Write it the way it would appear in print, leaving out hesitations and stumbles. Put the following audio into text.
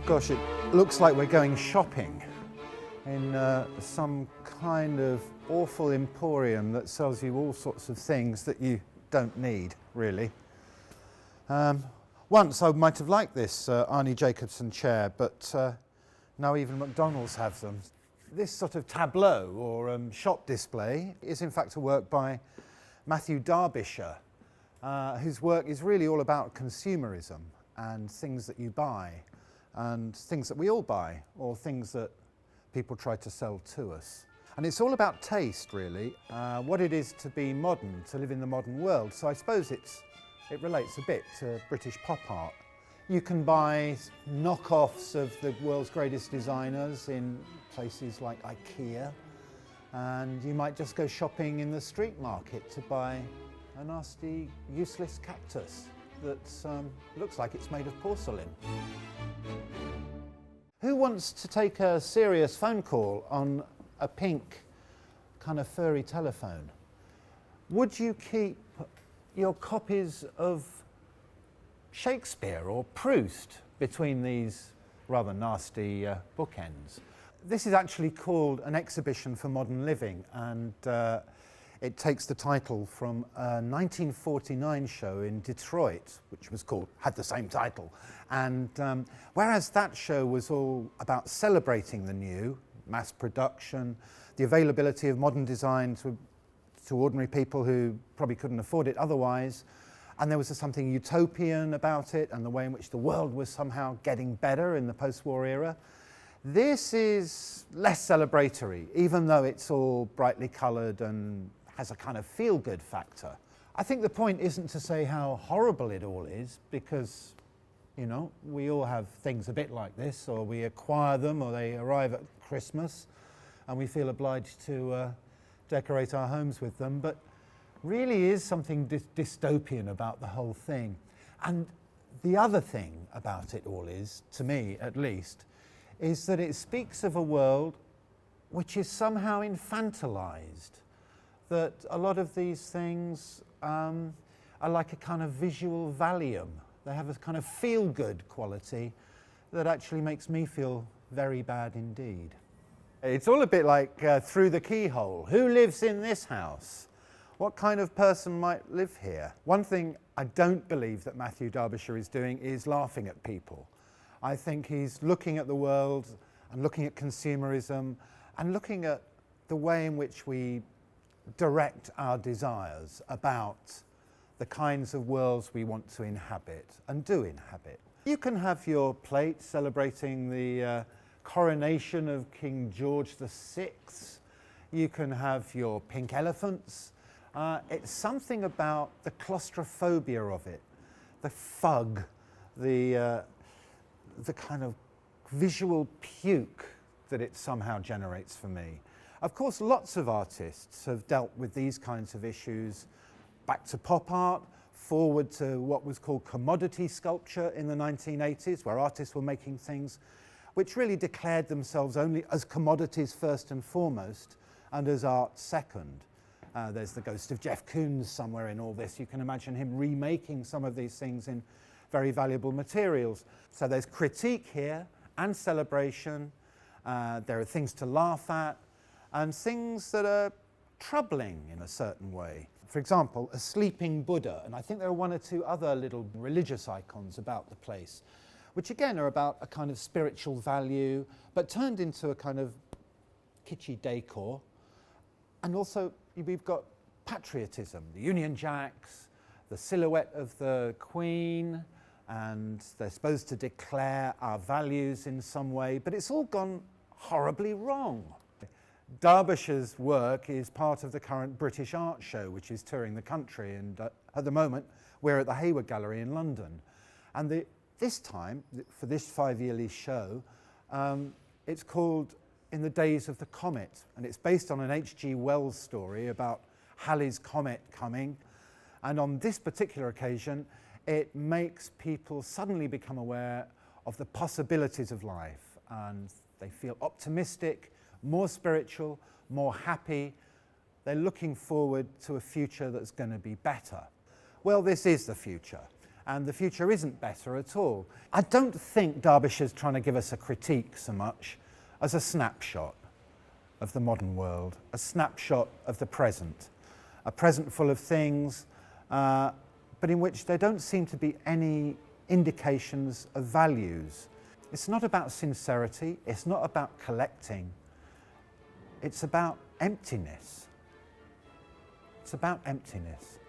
Gosh, it looks like we're going shopping in some kind of awful emporium that sells you all sorts of things that you don't need, really. Once I might have liked this Arnie Jacobson chair, but now even McDonald's have them. This sort of tableau or shop display is in fact a work by Matthew Darbyshire, whose work is really all about consumerism and things that you buy and things that we all buy or things that people try to sell to us. And it's all about taste, really, what it is to be modern, to live in the modern world. So I suppose it relates a bit to British pop art. You can buy knockoffs of the world's greatest designers in places like IKEA, and you might just go shopping in the street market to buy a nasty, useless cactus that looks like it's made of porcelain. Who wants to take a serious phone call on a pink kind of furry telephone? Would you keep your copies of Shakespeare or Proust between these rather nasty bookends? This is actually called an exhibition for modern living, and it takes the title from a 1949 show in Detroit, which had the same title. And whereas that show was all about celebrating the new, mass production, the availability of modern design to ordinary people who probably couldn't afford it otherwise, and there was something utopian about it and the way in which the world was somehow getting better in the post-war era. This is less celebratory, even though it's all brightly coloured and has a kind of feel-good factor. I think the point isn't to say how horrible it all is, because, you know, we all have things a bit like this, or we acquire them, or they arrive at Christmas, and we feel obliged to decorate our homes with them. But really is something dystopian about the whole thing. And the other thing about it all is, to me at least, is that it speaks of a world which is somehow infantilized. That a lot of these things are like a kind of visual Valium. They have a kind of feel-good quality that actually makes me feel very bad indeed. It's all a bit like through the keyhole. Who lives in this house? What kind of person might live here? One thing I don't believe that Matthew Darbyshire is doing is laughing at people. I think he's looking at the world and looking at consumerism and looking at the way in which we direct our desires about the kinds of worlds we want to inhabit and do inhabit. You can have your plate celebrating the coronation of King George VI. You can have your pink elephants. It's something about the claustrophobia of it, the fug, the kind of visual puke that it somehow generates for me. Of course, lots of artists have dealt with these kinds of issues, back to pop art, forward to what was called commodity sculpture in the 1980s, where artists were making things which really declared themselves only as commodities first and foremost, and as art second. There's the ghost of Jeff Koons somewhere in all this. You can imagine him remaking some of these things in very valuable materials. So there's critique here and celebration. There are things to laugh at and things that are troubling in a certain way. For example, a sleeping Buddha, and I think there are one or two other little religious icons about the place, which again are about a kind of spiritual value, but turned into a kind of kitschy decor. And also we've got patriotism, the Union Jacks, the silhouette of the Queen, and they're supposed to declare our values in some way, but it's all gone horribly wrong. Derbyshire's work is part of the current British art show, which is touring the country, and at the moment we're at the Hayward Gallery in London. And this time, for this 5-yearly show, it's called In the Days of the Comet, and it's based on an H.G. Wells story about Halley's Comet coming. And on this particular occasion, it makes people suddenly become aware of the possibilities of life, and they feel optimistic, more spiritual, more happy. They're looking forward to a future that's going to be better. Well, this is the future, and the future isn't better at all. I don't think Derbyshire's trying to give us a critique so much as a snapshot of the modern world, a snapshot of the present, a present full of things, but in which there don't seem to be any indications of values. It's not about sincerity, it's not about collecting, it's about emptiness. It's about emptiness.